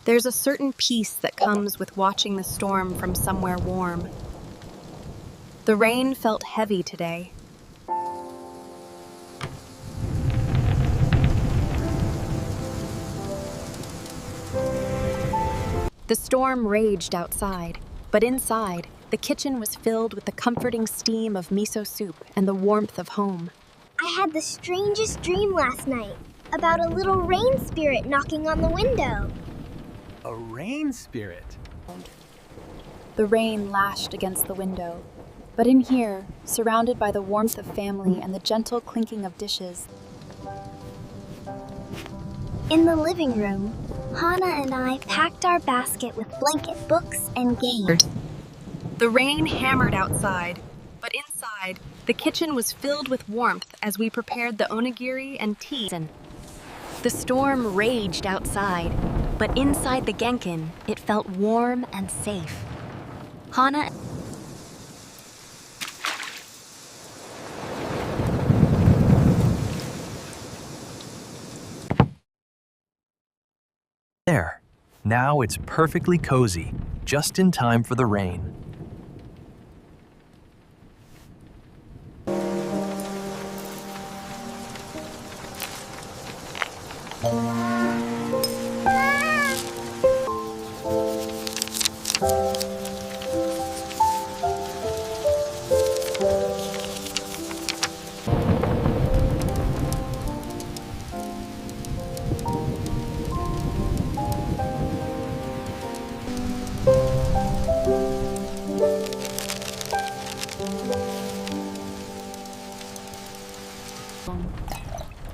There's a certain peace that comes with watching the storm from somewhere warm. The rain felt heavy today. The storm raged outside, but inside, the kitchen was filled with the comforting steam of miso soup and the warmth of home. I had the strangest dream last night about a little rain spirit knocking on the window. A rain spirit? The rain lashed against the window, but in here, surrounded by the warmth of family and the gentle clinking of dishes. In the living room, Hannah and I packed our basket with blanket, books, and games. The rain hammered outside, but inside, the kitchen was filled with warmth as we prepared the onigiri and tea. The storm raged outside, but inside the genkin, it felt warm and safe. Hana. There. Now it's perfectly cozy, just in time for the rain.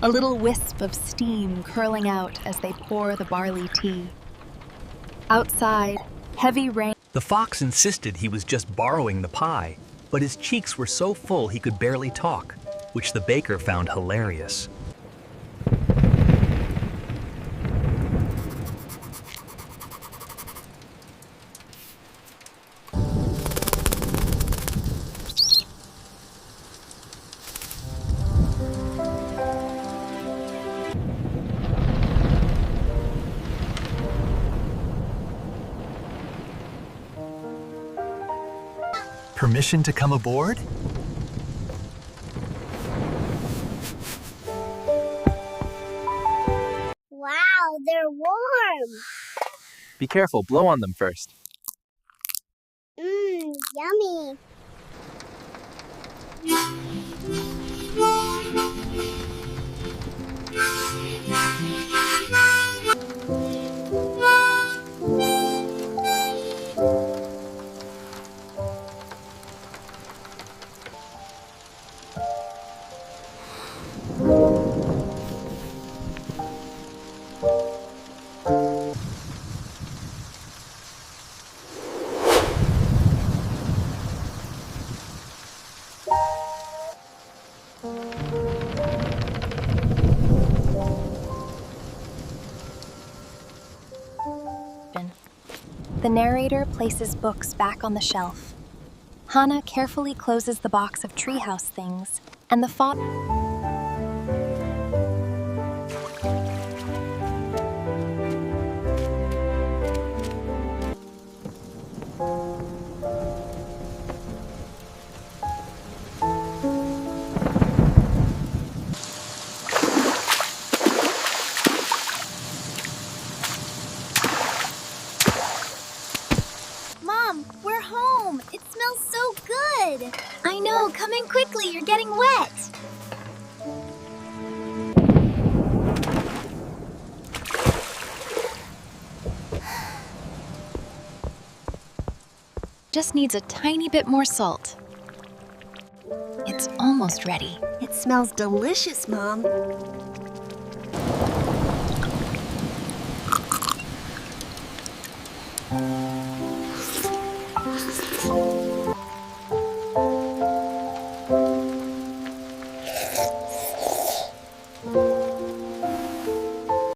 A little wisp of steam curling out as they pour the barley tea. Outside, heavy rain. The fox insisted he was just borrowing the pie, but his cheeks were so full he could barely talk, which the baker found hilarious. Permission to come aboard? Wow, they're warm. Be careful, blow on them first. Yummy. The narrator places books back on the shelf. Hana carefully closes the box of treehouse things, and the father. Mom, we're home. It smells so good. I know. Come in quickly. You're getting wet. Just needs a tiny bit more salt. It's almost ready. It smells delicious, Mom.